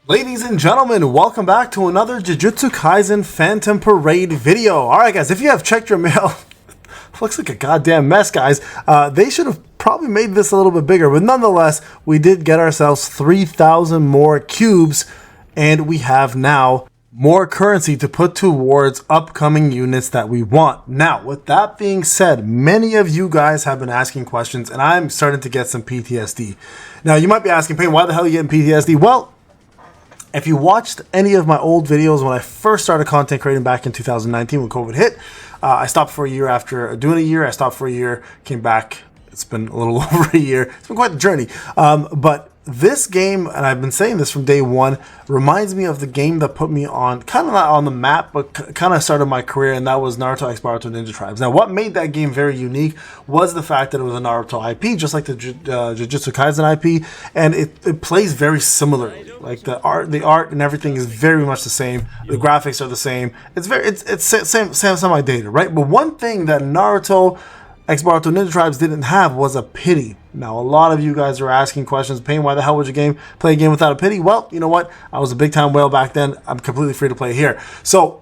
Ladies and gentlemen, welcome back to another Jujutsu Kaisen Phantom Parade video. Alright guys, if you have checked your mail, looks like a goddamn mess guys. They should have probably made this a little bit bigger, but nonetheless, we did get ourselves 3,000 more cubes, and we have now more currency to put towards upcoming units that we want. Now, with that being said, many of you guys have been asking questions, and I'm starting to get some PTSD. Now, you might be asking, Payne, why the hell are you getting PTSD? Well, if you watched any of my old videos when I first started content creating back in 2019 when COVID hit, I stopped for a year after doing a year. I stopped for a year, came back. It's been a little over a year. It's been quite the journey. But this game, and I've been saying this from day one, reminds me of the game that put me on, kind of not on the map, but kind of started my career, and that was Naruto X Boruto Ninja Tribes. Now, what made that game very unique was the fact that it was a Naruto IP, just like the Jujutsu Kaisen IP, and it plays very similarly. Like the art and everything is very much the same. The graphics are the same. It's semi-dated, right? But one thing that Naruto X Boruto Ninja Tribes didn't have was a pity. Now, a lot of you guys are asking questions, Payne, why the hell would you play a game without a pity? Well, you know what? I was a big time whale back then. I'm completely free to play here. So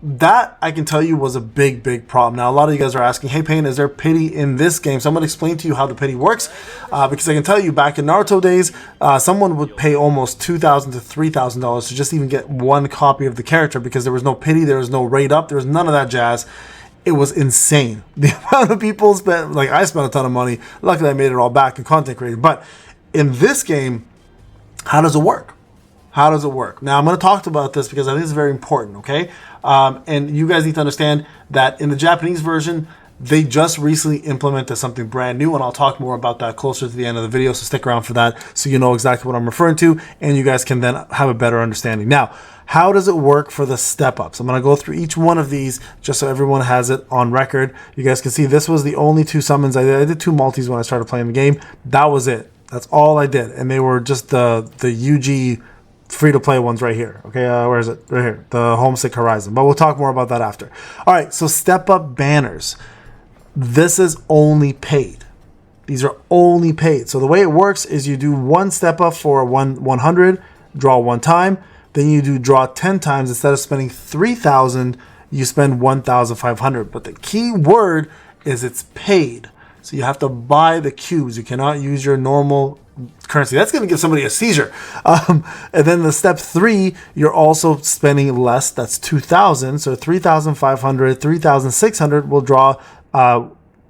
that, I can tell you, was a big problem. Now, a lot of you guys are asking, hey, Payne, is there pity in this game? So I'm going to explain to you how the pity works, because I can tell you back in Naruto days, someone would pay almost $2,000 to $3,000 to just even get one copy of the character, because there was no pity, there was no rate up, there was none of that jazz. It was insane. The amount of people spent, like I spent a ton of money. Luckily, I made it all back in content creating. But in this game, how does it work? How does it work? Now, I'm going to talk about this because I think it's very important, okay? And you guys need to understand that in the Japanese version, they just recently implemented something brand new, and I'll talk more about that closer to the end of the video, so stick around for that so you know exactly what I'm referring to, and you guys can then have a better understanding. Now, how does it work for the step-ups? I'm going to go through each one of these just so everyone has it on record. You guys can see this was the only two summons I did. I did two multis when I started playing the game. That was it. That's all I did, and they were just the UG free-to-play ones right here. Okay, where is it? Right here, the Homesick Horizon, but we'll talk more about that after. All right, so step-up banners. This is only paid. These are only paid. So the way it works is you do one step up for 100, draw one time. Then you do draw 10 times. Instead of spending 3,000, you spend 1,500. But the key word is it's paid. So you have to buy the cubes. You cannot use your normal currency. That's going to give somebody a seizure. And then the step 3, you're also spending less. That's 2,000. So 3,500, 3,600 will draw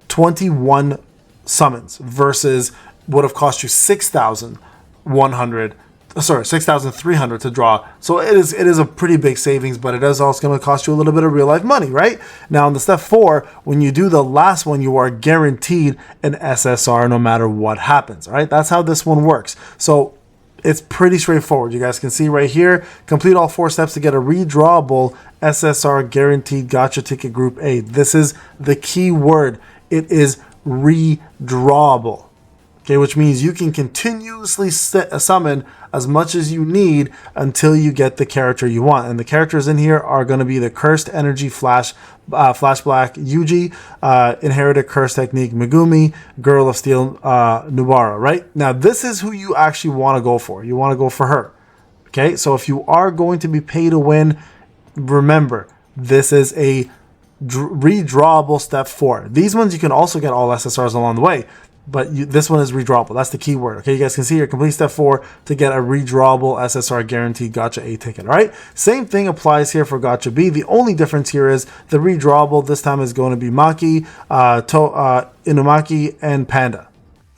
21 summons versus would have cost you 6,300 to draw. So it is a pretty big savings, but it is also going to cost you a little bit of real life money, right? Now in the step 4, when you do the last one, you are guaranteed an SSR no matter what happens, all right? That's how this one works. So it's pretty straightforward. You guys can see right here, complete all 4 steps to get a redrawable SSR guaranteed gacha ticket group A. This is the key word. It is redrawable. Okay, which means you can continuously summon as much as you need until you get the character you want. And the characters in here are going to be the Cursed Energy Flash Black Yuji, Inherited Curse Technique Megumi, Girl of Steel Nubara, right? Now, this is who you actually want to go for. You want to go for her. Okay, so if you are going to be pay to win, remember, this is a redrawable step 4. These ones you can also get all SSRs along the way, but this one is redrawable. That's the key word. Okay, you guys can see here, complete step 4 to get a redrawable SSR guaranteed Gacha A ticket. All right, same thing applies here for Gacha B. The only difference here is the redrawable this time is going to be Maki, Inumaki, and Panda.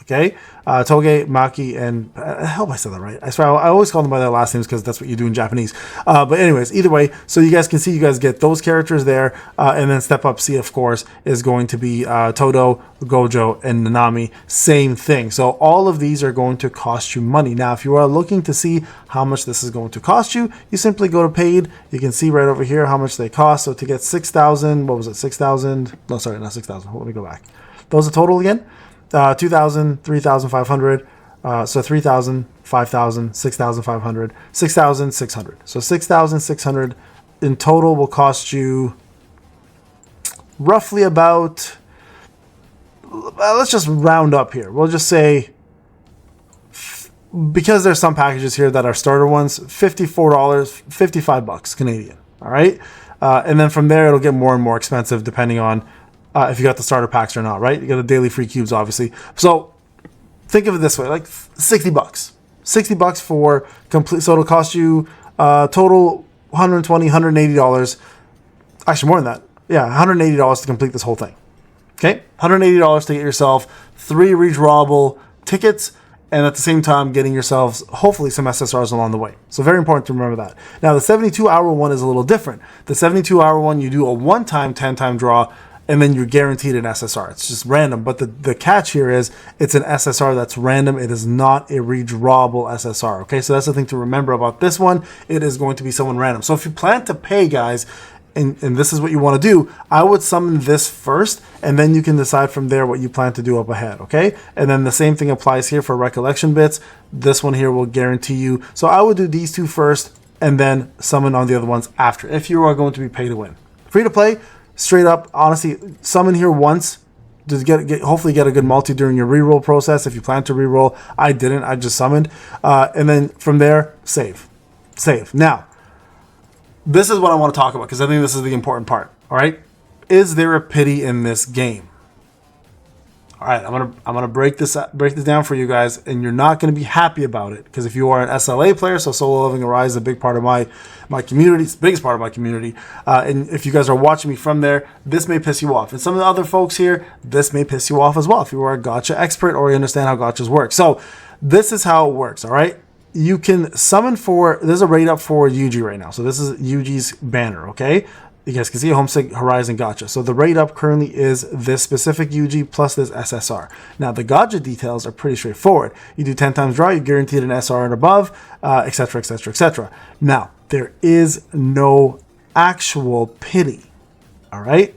Okay, Toge, Maki, and I hope I said that right. I swear I always call them by their last names because that's what you do in Japanese. But anyways, either way, so you guys can see you guys get those characters there, and then step up C, of course, is going to be Todo, Gojo, and Nanami. Same thing. So all of these are going to cost you money. Now, if you are looking to see how much this is going to cost you, you simply go to paid. You can see right over here how much they cost. So to get 6,000, what was it? 6,000? No, sorry, not 6,000. Let me go back. What was the total again? 2,000, 3,500, so 3,000, 5,000, 6,500, 6,600. So 6,600 in total will cost you roughly about, let's just round up here. We'll just say because there's some packages here that are starter ones, $54, 55 bucks Canadian. All right. And then from there, it'll get more and more expensive depending on if you got the starter packs or not, right? You got the daily free cubes, obviously. So think of it this way, like 60 bucks. 60 bucks for complete. So it'll cost you total $120, $180. Actually, more than that. Yeah, $180 to complete this whole thing. Okay, $180 to get yourself 3 redrawable tickets, and at the same time getting yourselves hopefully some SSRs along the way. So very important to remember that. Now the 72-hour one is a little different. The 72-hour one, you do a one-time 10-time draw, and then you're guaranteed an SSR. It's just random. But the catch here is it's an SSR that's random. It is not a redrawable SSR. Okay, so that's the thing to remember about this one. It is going to be someone random. So if you plan to pay, guys, and this is what you want to do, I would summon this first, and then you can decide from there what you plan to do up ahead, okay? And then the same thing applies here for recollection bits. This one here will guarantee you. So I would do these 2 first, and then summon on the other ones after, if you are going to be pay to win. Free to play, straight up, honestly, summon here once, to hopefully get a good multi during your reroll process. If you plan to reroll, I didn't, I just summoned. And then from there, save. Now, this is what I want to talk about because I think this is the important part. All right, is there a pity in this game? All right, I'm gonna break this down for you guys, and you're not gonna be happy about it because if you are an SLA player, so Solo Leveling Arise is a big part of my community. It's the biggest part of my community, and if you guys are watching me from there, this may piss you off. And some of the other folks here, this may piss you off as well if you are a gacha expert or you understand how gachas work. So this is how it works. All right. You can summon for, there's a rate up for Yuji right now. So this is Yuji's banner, okay? You guys can see Homesick Horizon Gacha. So the rate up currently is this specific Yuji plus this SSR. Now the gacha details are pretty straightforward. You do 10 times draw, you're guaranteed an SR and above, etc., etc., etc. Now, there is no actual pity, all right?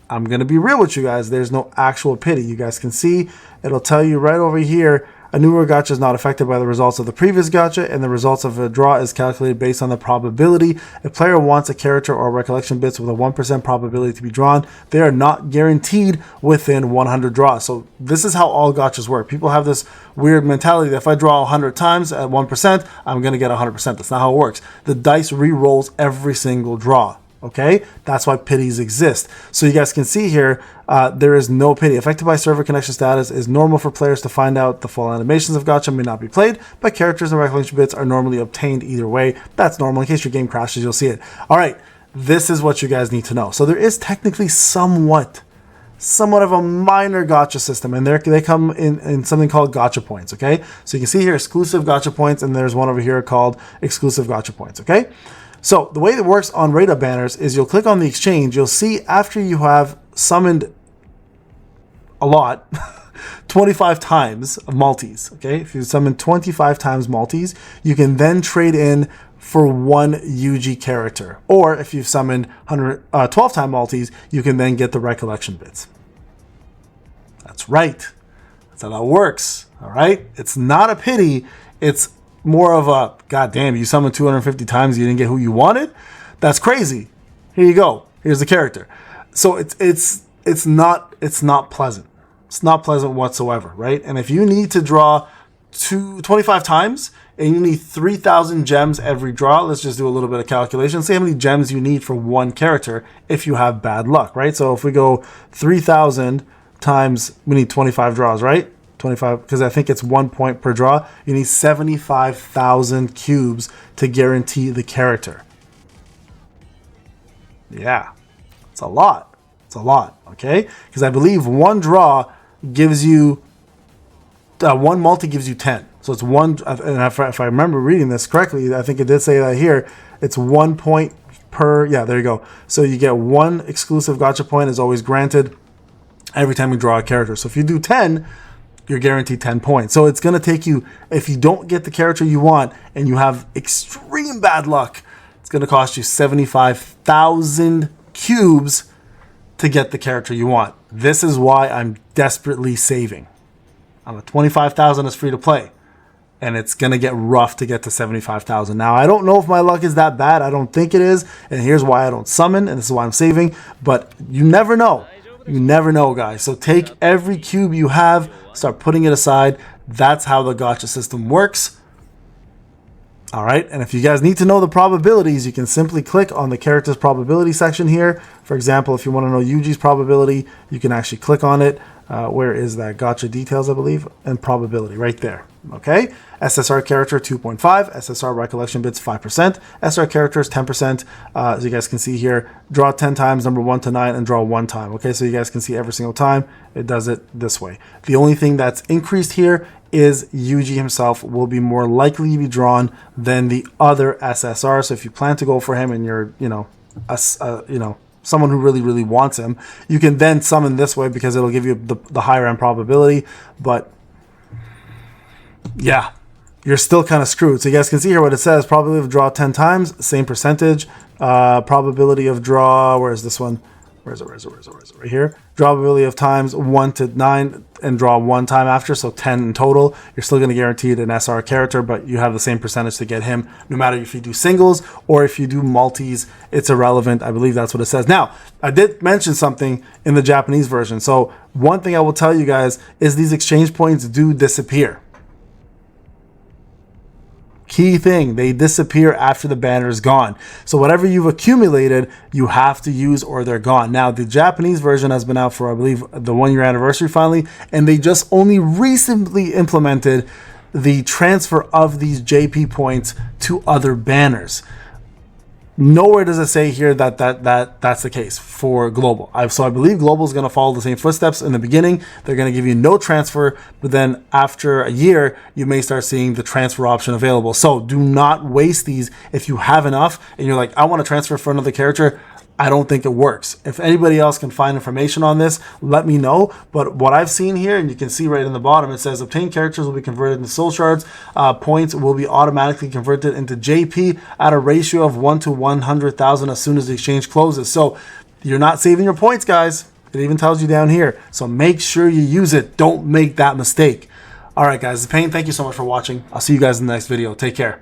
I'm going to be real with you guys. There's no actual pity. You guys can see, it'll tell you right over here, a newer gacha is not affected by the results of the previous gacha, and the results of a draw is calculated based on the probability. A player wants a character or recollection bits with a 1% probability to be drawn. They are not guaranteed within 100 draws. So this is how all gachas work. People have this weird mentality that if I draw 100 times at 1%, I'm going to get 100%. That's not how it works. The dice re-rolls every single draw. Okay, that's why pities exist. So you guys can see here, there is no pity. Affected by server connection status is normal for players to find out. The full animations of gacha may not be played, but characters and recollection bits are normally obtained either way. That's normal. In case your game crashes, you'll see it. All right, this is what you guys need to know. So there is technically somewhat of a minor gacha system, and they come in something called gacha points. Okay, so you can see here exclusive gacha points, and there's one over here called exclusive gacha points. Okay. So the way it works on rate up banners is you'll click on the exchange. You'll see after you have summoned a lot, 25 times of multis. Okay, if you summon 25 times multis, you can then trade in for 1 Yuji character. Or if you've summoned 12 time multis, you can then get the recollection bits. That's right. That's how that works. All right. It's not a pity. It's more of a, God damn, you summoned 250 times, you didn't get who you wanted? That's crazy. Here you go. Here's the character. So it's not pleasant. It's not pleasant whatsoever, right? And if you need to draw 25 times and you need 3,000 gems every draw, let's just do a little bit of calculation. See how many gems you need for 1 character if you have bad luck, right? So if we go 3,000 times, we need 25 draws, right? 25, because I think it's 1 point per draw. You need 75,000 cubes to guarantee the character. Yeah, it's a lot. It's a lot, okay? Because I believe 1 draw gives you, 1 multi gives you 10. So it's 1, and if I remember reading this correctly, I think it did say that here, it's 1 point per, yeah, there you go. So you get 1 exclusive gacha point is always granted every time you draw a character. So if you do 10, you're guaranteed 10 points. So it's going to take you, if you don't get the character you want and you have extreme bad luck, it's going to cost you 75,000 cubes to get the character you want. This is why I'm desperately saving. I'm at 25,000 is free to play, and it's going to get rough to get to 75,000. Now, I don't know if my luck is that bad. I don't think it is, and here's why I don't summon, and this is why I'm saving, but you never know. You never know, guys. So take every cube you have, start putting it aside. That's how the gacha system works. All right, and if you guys need to know the probabilities, you can simply click on the character's probability section here. For example, if you want to know Yuji's probability, you can actually click on it. Where is that? Gacha details, I believe, and probability right there. Okay, SSR character 2.5, SSR recollection bits 5%, SR characters 10%. As you guys can see here, draw 10 times, number 1 to 9, and draw 1 time. Okay, so you guys can see every single time it does it this way. The only thing that's increased here is Yuji himself will be more likely to be drawn than the other SSR. So if you plan to go for him and you're, someone who really wants him, you can then summon this way because it'll give you the higher end probability. But yeah, you're still kind of screwed. So you guys can see here what it says: probability of draw 10 times, same percentage. Probability of draw, where is this one? Where is it? Right here. Probability of times 1 to 9 and draw 1 time after, so 10 in total. You're still going to guarantee an SR character, but you have the same percentage to get him no matter if you do singles or if you do multis. It's irrelevant. I believe that's what it says. Now, I did mention something in the Japanese version. So one thing I will tell you guys is these exchange points do disappear. Key thing, they disappear after the banner is gone. So whatever you've accumulated, you have to use or they're gone. Now, the Japanese version has been out for, I believe, the 1 year anniversary finally, and they just only recently implemented the transfer of these JP points to other banners. Nowhere does it say here that's the case for global. So I believe global is going to follow the same footsteps. In the beginning, they're going to give you no transfer, but then after a year, you may start seeing the transfer option available. So do not waste these. If you have enough and you're like, I want to transfer for another character, I don't think it works. If anybody else can find information on this, let me know. But what I've seen here, and you can see right in the bottom, it says obtained characters will be converted into soul shards. Points will be automatically converted into JP at a ratio of 1 to 100,000 as soon as the exchange closes. So you're not saving your points, guys. It even tells you down here. So make sure you use it. Don't make that mistake. All right, guys. Pain, thank you so much for watching. I'll see you guys in the next video. Take care.